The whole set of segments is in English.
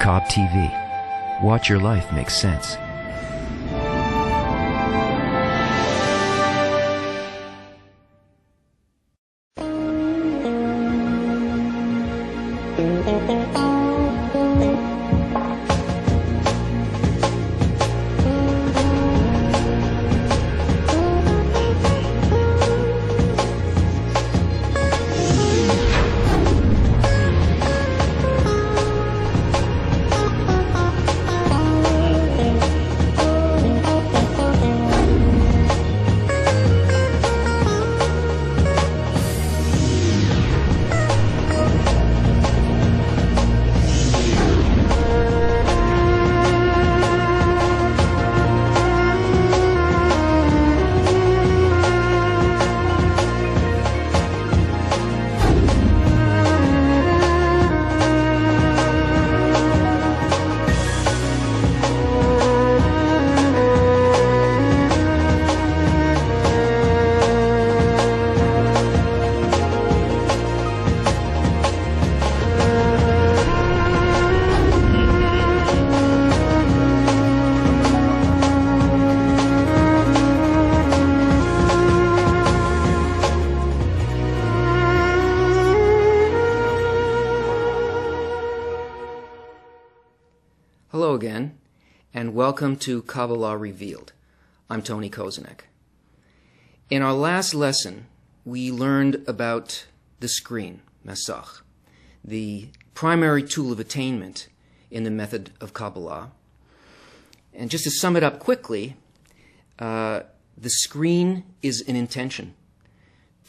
Cobb TV. Watch your life make sense. Hello again, and welcome to Kabbalah Revealed. I'm Tony Kozenek. In our last lesson, we learned about the screen, Masach, the primary tool of attainment in the method of Kabbalah. And just to sum it up quickly, the screen is an intention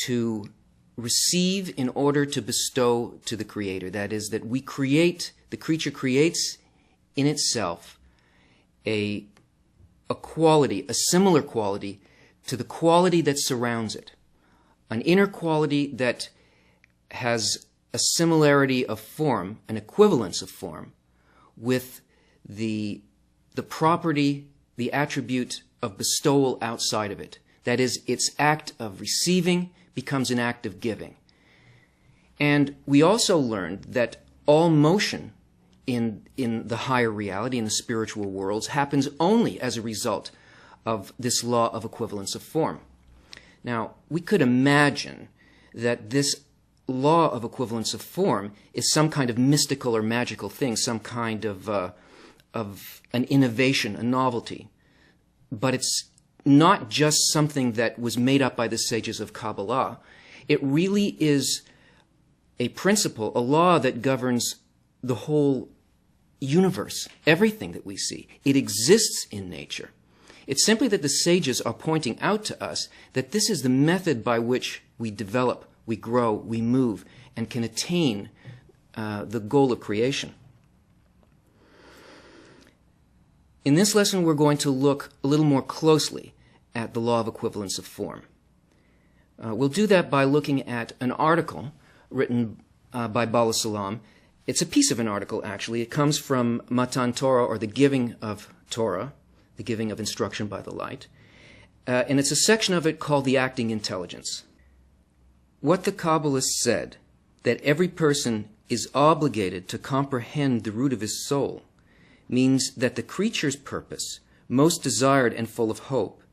to receive in order to bestow to the Creator. That is, that we create, the creature creates in itself a quality, a similar quality to the quality that surrounds it, an inner quality that has a similarity of form, an equivalence of form, with the property, the attribute of bestowal outside of it. That is, its act of receiving becomes an act of giving. And we also learned that all motion in the higher reality, in the spiritual worlds, happens only as a result of this law of equivalence of form. Now, we could imagine that this law of equivalence of form is some kind of mystical or magical thing, some kind of an innovation, a novelty. But it's not just something that was made up by the sages of Kabbalah. It really is a principle, a law that governs the whole universe, everything that we see. It exists in nature. It's simply that the sages are pointing out to us that this is the method by which we develop, we grow, we move, and can attain the goal of creation. In this lesson, we're going to look a little more closely at the law of equivalence of form. We'll do that by looking at an article written by Bala Salam. It's a piece of an article, actually. It comes from Matan Torah, or the giving of Torah, the giving of instruction by the light. And it's a section of it called the acting intelligence. What the Kabbalists said, that every person is obligated to comprehend the root of his soul, means that the creature's purpose, most desired and full of hope,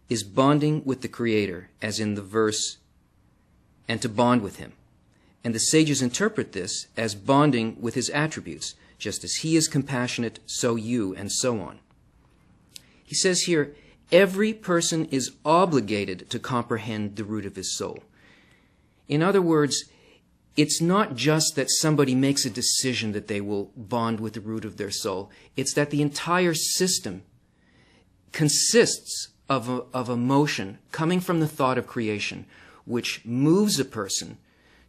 is bonding with the Creator, as in the verse, and to bond with Him. And the sages interpret this as bonding with His attributes, just as He is compassionate, so you, and so on. He says here, every person is obligated to comprehend the root of his soul. In other words, it's not just that somebody makes a decision that they will bond with the root of their soul. It's that the entire system consists of a motion coming from the thought of creation, which moves a person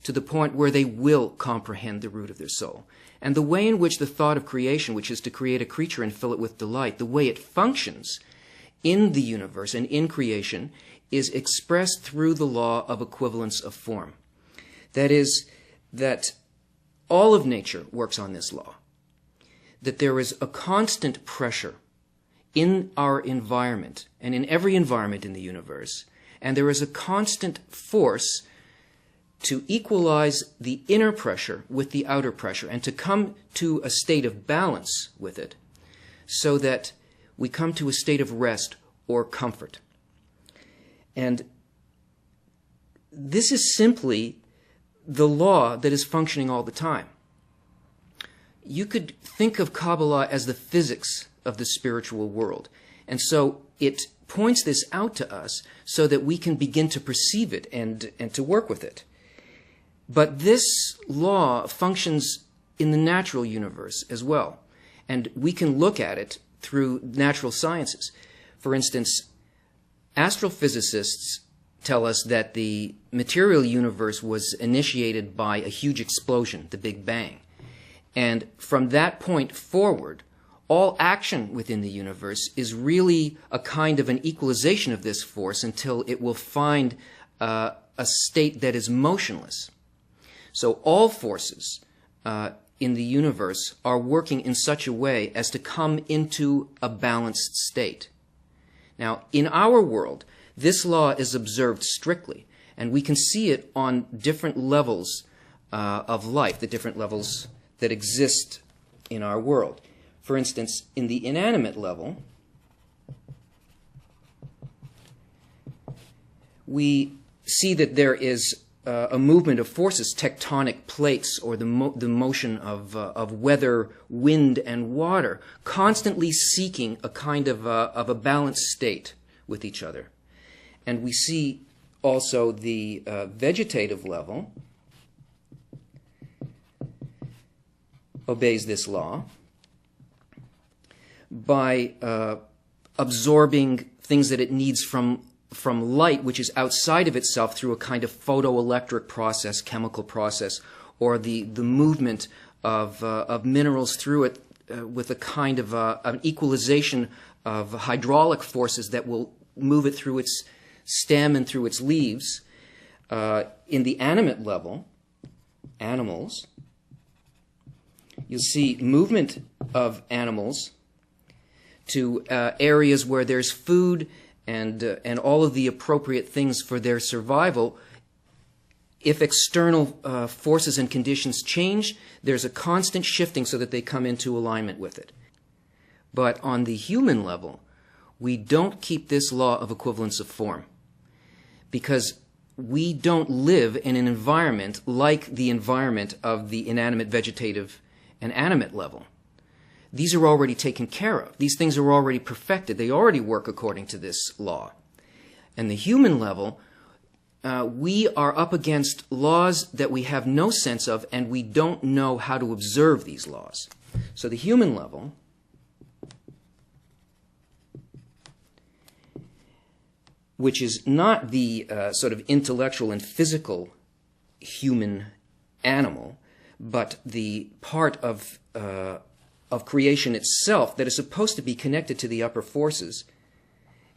to the point where they will comprehend the root of their soul. And the way in which the thought of creation, which is to create a creature and fill it with delight, the way it functions in the universe and in creation is expressed through the law of equivalence of form. That is, that all of nature works on this law. That there is a constant pressure in our environment and in every environment in the universe, and there is a constant force to equalize the inner pressure with the outer pressure and to come to a state of balance with it so that we come to a state of rest or comfort. And this is simply the law that is functioning all the time. You could think of Kabbalah as the physics of the spiritual world. And so it points this out to us so that we can begin to perceive it and to work with it. But this law functions in the natural universe as well. And we can look at it through natural sciences. For instance, astrophysicists tell us that the material universe was initiated by a huge explosion, the Big Bang. And from that point forward, all action within the universe is really a kind of an equalization of this force until it will find a state that is motionless. So all forces in the universe are working in such a way as to come into a balanced state. Now, in our world, this law is observed strictly, and we can see it on different levels of life, the different levels that exist in our world. For instance, in the inanimate level, we see that there is a movement of forces, tectonic plates, or the motion of weather, wind, and water, constantly seeking a kind of a balanced state with each other. And we see also the vegetative level obeys this law by absorbing things that it needs from light, which is outside of itself, through a kind of photoelectric process, chemical process, or the movement of minerals through it with a kind of an equalization of hydraulic forces that will move it through its stem and through its leaves. In the animate level, animals, you'll see movement of animals to areas where there's food and all of the appropriate things for their survival. If external forces and conditions change, there's a constant shifting so that they come into alignment with it. But on the human level, we don't keep this law of equivalence of form, because we don't live in an environment like the environment of the inanimate, vegetative, and animate level. These are already taken care of. These things are already perfected. They already work according to this law. And the human level, we are up against laws that we have no sense of, and we don't know how to observe these laws. So the human level which is not the sort of intellectual and physical human animal, but the part of creation itself that is supposed to be connected to the upper forces,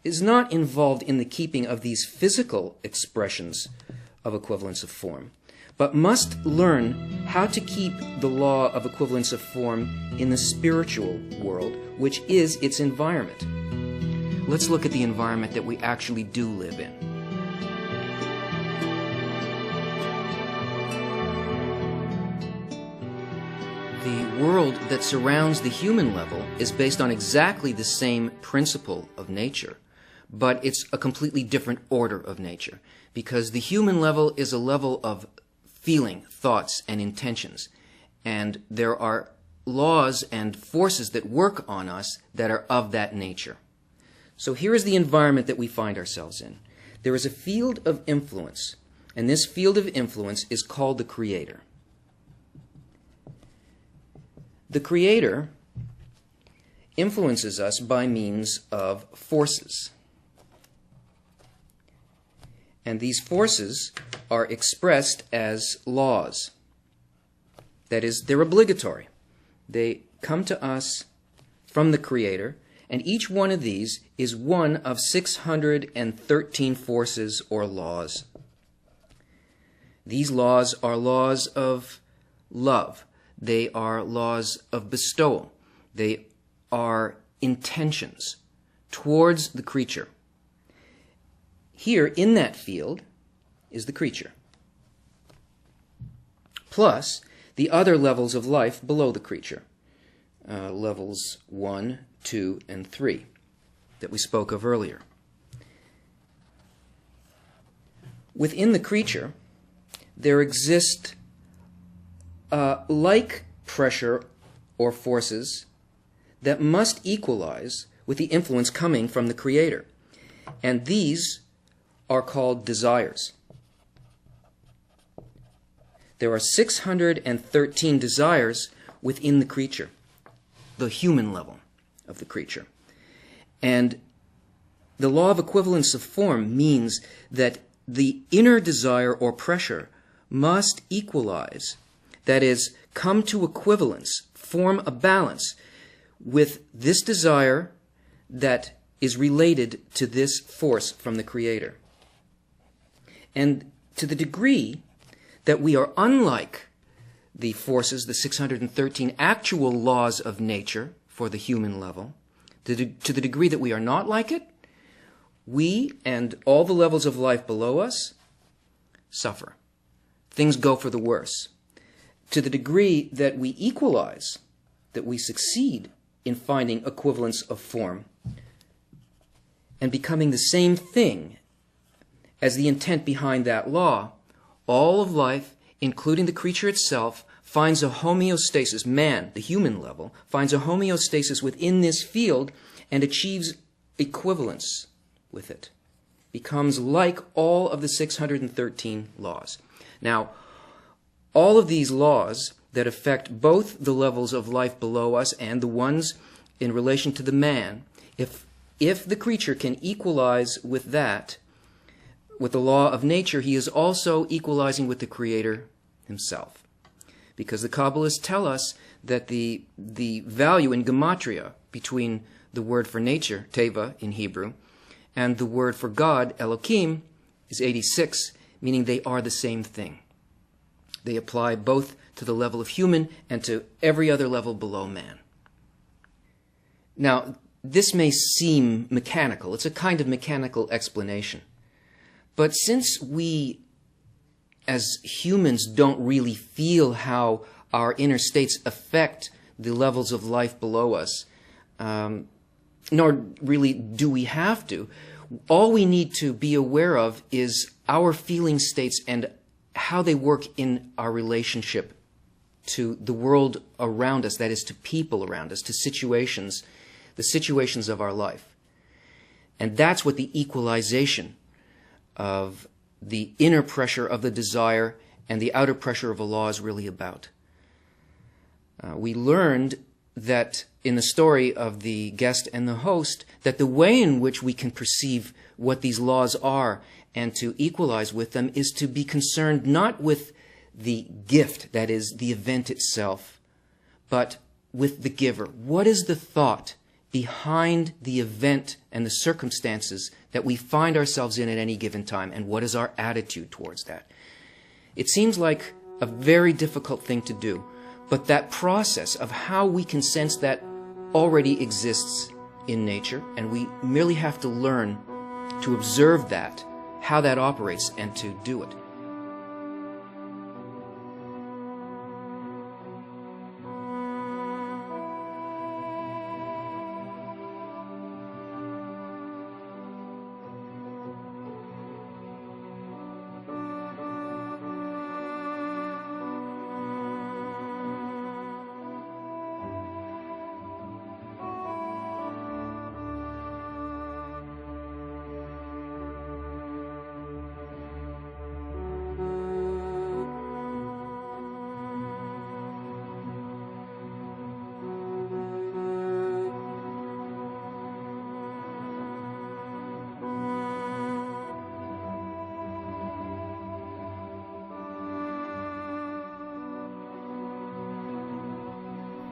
is not involved in the keeping of these physical expressions of equivalence of form, but must learn how to keep the law of equivalence of form in the spiritual world, which is its environment. Let's look at the environment that we actually do live in. The world that surrounds the human level is based on exactly the same principle of nature, but it's a completely different order of nature, because the human level is a level of feeling, thoughts, and intentions, and there are laws and forces that work on us that are of that nature. So here is the environment that we find ourselves in. There is a field of influence, and this field of influence is called the Creator. The Creator influences us by means of forces. And these forces are expressed as laws. That is, they're obligatory. They come to us from the Creator, and each one of these is one of 613 forces or laws. These laws are laws of love. They are laws of bestowal. They are intentions towards the creature. Here, in that field, is the creature. plus the other levels of life below the creature, levels 1, 2, and 3 that we spoke of earlier. Within the creature, there exist like pressure or forces that must equalize with the influence coming from the Creator. And these are called desires. There are 613 desires within the creature, the human level of the creature. And the law of equivalence of form means that the inner desire or pressure must equalize, that is, come to equivalence, form a balance with this desire that is related to this force from the Creator. And to the degree that we are unlike the forces, the 613 actual laws of nature for the human level, to the degree that we are not like it, we and all the levels of life below us suffer. Things go for the worse. To the degree that we equalize, that we succeed in finding equivalence of form and becoming the same thing as the intent behind that law, all of life, including the creature itself, finds a homeostasis. Man, the human level, finds a homeostasis within this field and achieves equivalence with it. Becomes like all of the 613 laws. Now, all of these laws that affect both the levels of life below us and the ones in relation to the man, if the creature can equalize with that, with the law of nature, he is also equalizing with the Creator himself. Because the Kabbalists tell us that the value in gematria between the word for nature, teva in Hebrew, and the word for God, Elohim, is 86, meaning they are the same thing. They apply both to the level of human and to every other level below man. Now, this may seem mechanical. It's a kind of mechanical explanation. But since we, as humans, don't really feel how our inner states affect the levels of life below us, nor really do we have to, all we need to be aware of is our feeling states and how they work in our relationship to the world around us, that is, to people around us, to situations, the situations of our life. And that's what the equalization of the inner pressure of the desire and the outer pressure of a law is really about. We learned that in the story of the guest and the host, that the way in which we can perceive what these laws are and to equalize with them is to be concerned not with the gift, that is, the event itself, but with the giver. What is the thought behind the event and the circumstances that we find ourselves in at any given time, and what is our attitude towards that? It seems like a very difficult thing to do, but that process of how we can sense that already exists in nature, and we merely have to learn to observe that, how that operates, and to do it.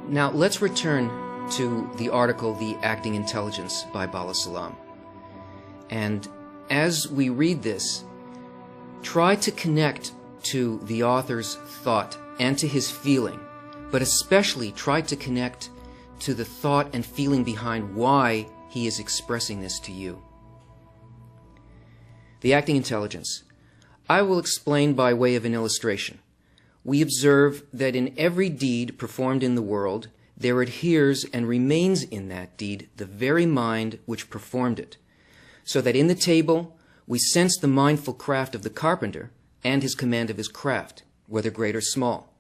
Now, let's return to the article, The Acting Intelligence by Bala Salam. And as we read this, try to connect to the author's thought and to his feeling, but especially try to connect to the thought and feeling behind why he is expressing this to you. The Acting Intelligence. I will explain by way of an illustration. we observe that in every deed performed in the world, there adheres and remains in that deed the very mind which performed it, so that in the table we sense the mindful craft of the carpenter and his command of his craft, whether great or small.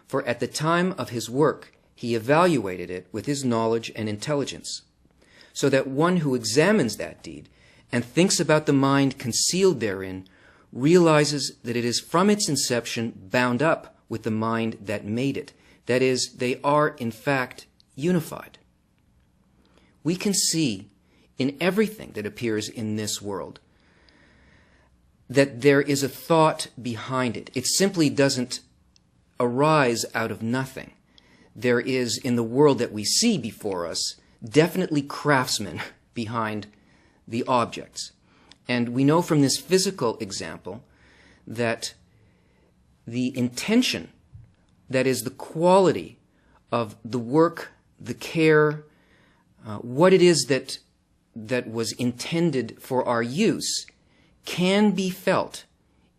For at the time of his work he evaluated it with his knowledge and intelligence, so that one who examines that deed and thinks about the mind concealed therein realizes that it is from its inception bound up with the mind that made it. That is, they are in fact unified. We can see in everything that appears in this world that there is a thought behind it. It simply doesn't arise out of nothing. There is, in the world that we see before us, definitely craftsmen behind the objects. And we know from this physical example that the intention, that is the quality of the work, the care, what it is that was intended for our use, can be felt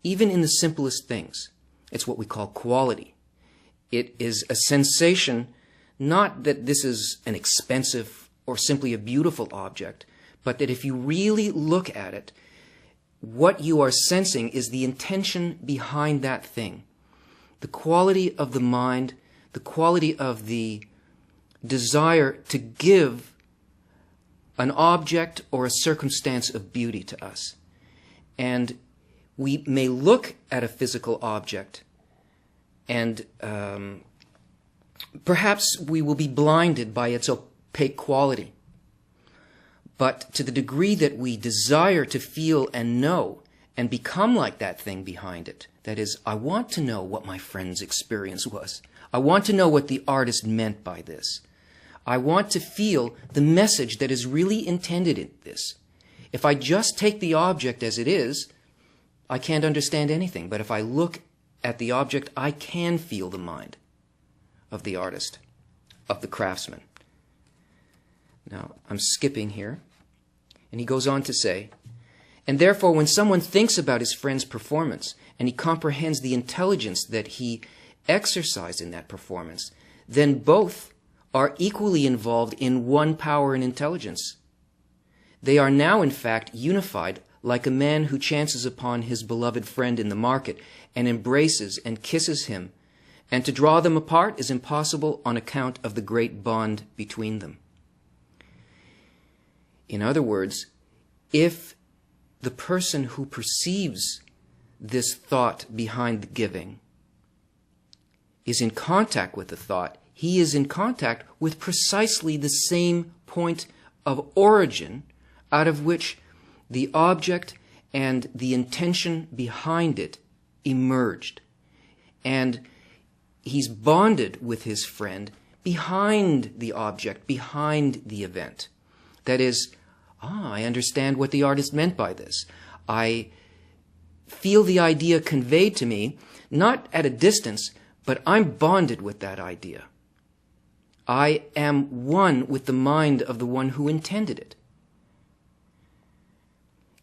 even in the simplest things. It's what we call quality. It is a sensation, not that this is an expensive or simply a beautiful object, but that if you really look at it, what you are sensing is the intention behind that thing. The quality of the mind, the quality of the desire to give an object or a circumstance of beauty to us. And we may look at a physical object and perhaps we will be blinded by its opaque quality. But to the degree that we desire to feel and know and become like that thing behind it, that is, I want to know what my friend's experience was. I want to know what the artist meant by this. I want to feel the message that is really intended in this. If I just take the object as it is, I can't understand anything. But if I look at the object, I can feel the mind of the artist, of the craftsman. Now, I'm skipping here. And he goes on to say, and therefore when someone thinks about his friend's performance and he comprehends the intelligence that he exercised in that performance, then both are equally involved in one power and intelligence. They are now in fact unified like a man who chances upon his beloved friend in the market and embraces and kisses him, and to draw them apart is impossible on account of the great bond between them. In other words, if the person who perceives this thought behind the giving is in contact with the thought, he is in contact with precisely the same point of origin out of which the object and the intention behind it emerged. And he's bonded with his friend behind the object, behind the event. That is, I understand what the artist meant by this. I feel the idea conveyed to me, not at a distance, but I'm bonded with that idea. I am one with the mind of the one who intended it.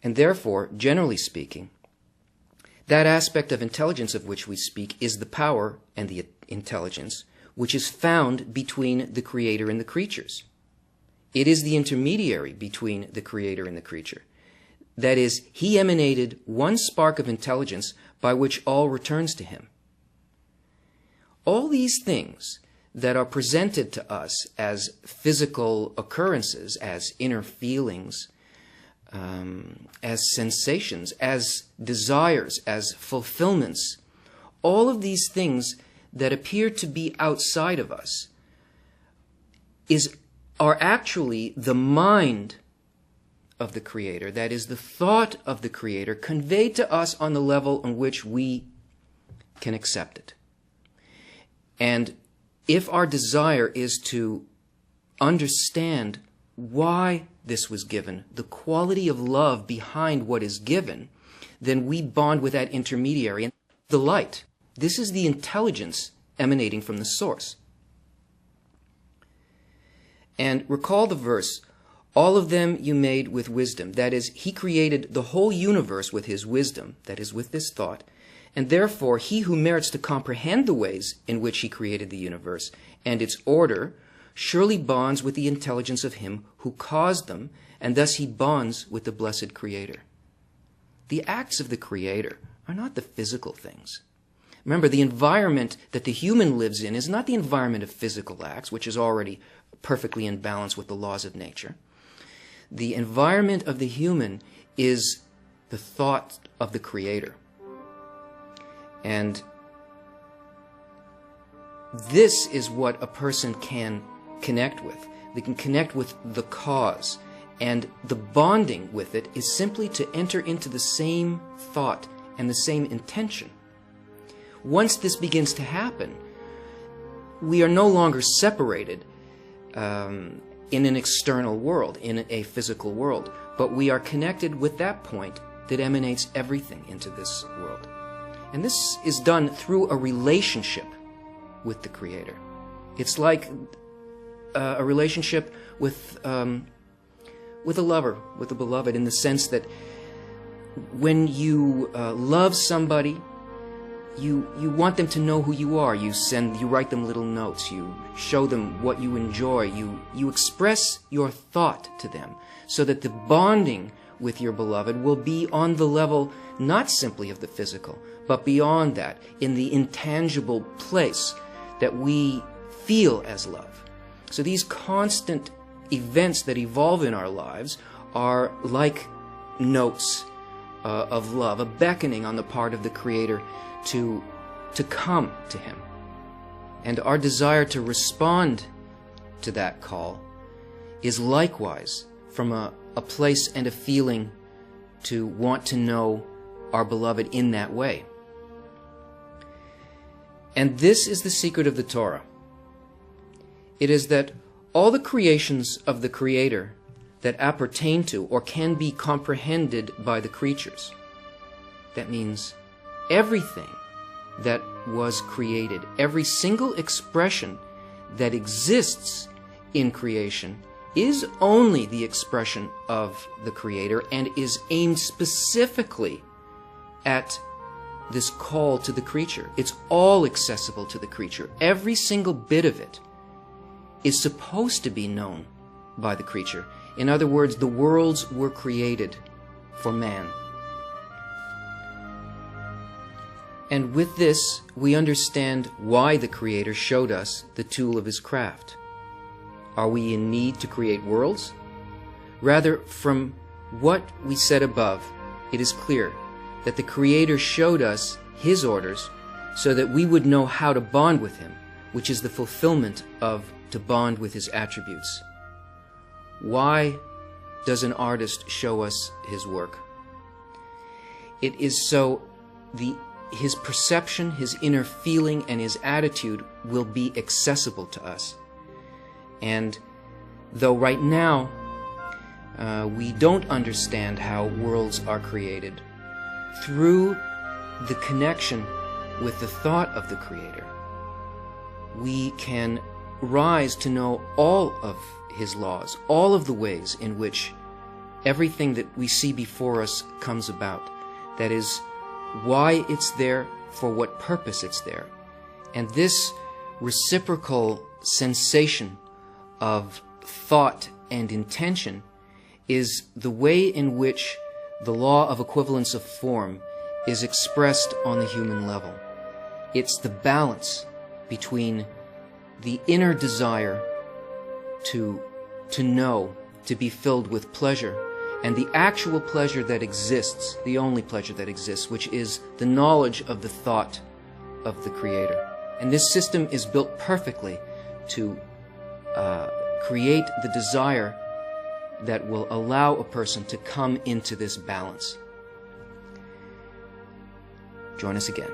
And therefore, generally speaking, that aspect of intelligence of which we speak is the power and the intelligence which is found between the Creator and the creatures. It is the intermediary between the Creator and the creature. That is, he emanated one spark of intelligence by which all returns to him. All these things that are presented to us as physical occurrences, as inner feelings, as sensations, as desires, as fulfillments, all of these things that appear to be outside of us are actually the mind of the Creator, that is, the thought of the Creator conveyed to us on the level on which we can accept it. And if our desire is to understand why this was given, the quality of love behind what is given, then we bond with that intermediary and the light. This is the intelligence emanating from the source. And recall the verse, all of them you made with wisdom. That is, he created the whole universe with his wisdom, that is, with this thought, and therefore he who merits to comprehend the ways in which he created the universe and its order surely bonds with the intelligence of him who caused them, and thus he bonds with the blessed Creator. The acts of the Creator are not the physical things. Remember, the environment that the human lives in is not the environment of physical acts, which is already perfectly in balance with the laws of nature. The environment of the human is the thought of the Creator. And this is what a person can connect with. They can connect with the cause. And the bonding with it is simply to enter into the same thought and the same intention. Once this begins to happen, we are no longer separated in an external world, in a physical world, but we are connected with that point that emanates everything into this world. And this is done through a relationship with the Creator. It's like a relationship with a lover, with a beloved, in the sense that when you love somebody, you want them to know who you are. You write them little notes. You show them what you enjoy. You express your thought to them so that the bonding with your beloved will be on the level not simply of the physical, but beyond that, in the intangible place that we feel as love. So these constant events that evolve in our lives are like notes of love, a beckoning on the part of the Creator to come to Him. And our desire to respond to that call is likewise from a place and a feeling to want to know our beloved in that way. And this is the secret of the Torah. It is that all the creations of the Creator that appertain to or can be comprehended by the creatures, that means everything that was created, every single expression that exists in creation is only the expression of the Creator and is aimed specifically at this call to the creature. It's all accessible to the creature. Every single bit of it is supposed to be known by the creature. In other words, the worlds were created for man. And with this, we understand why the Creator showed us the tool of His craft. Are we in need to create worlds? Rather, from what we said above, it is clear that the Creator showed us His orders so that we would know how to bond with Him, which is the fulfillment of to bond with His attributes. Why does an artist show us his work? It is so his perception, his inner feeling, and his attitude will be accessible to us. And though right now we don't understand how worlds are created, through the connection with the thought of the Creator, we can rise to know all of His laws, all of the ways in which everything that we see before us comes about. That is, why it's there, for what purpose it's there. And this reciprocal sensation of thought and intention is the way in which the law of equivalence of form is expressed on the human level. It's the balance between the inner desire to know, to be filled with pleasure, and the actual pleasure that exists, the only pleasure that exists, which is the knowledge of the thought of the Creator. And this system is built perfectly to create the desire that will allow a person to come into this balance. Join us again.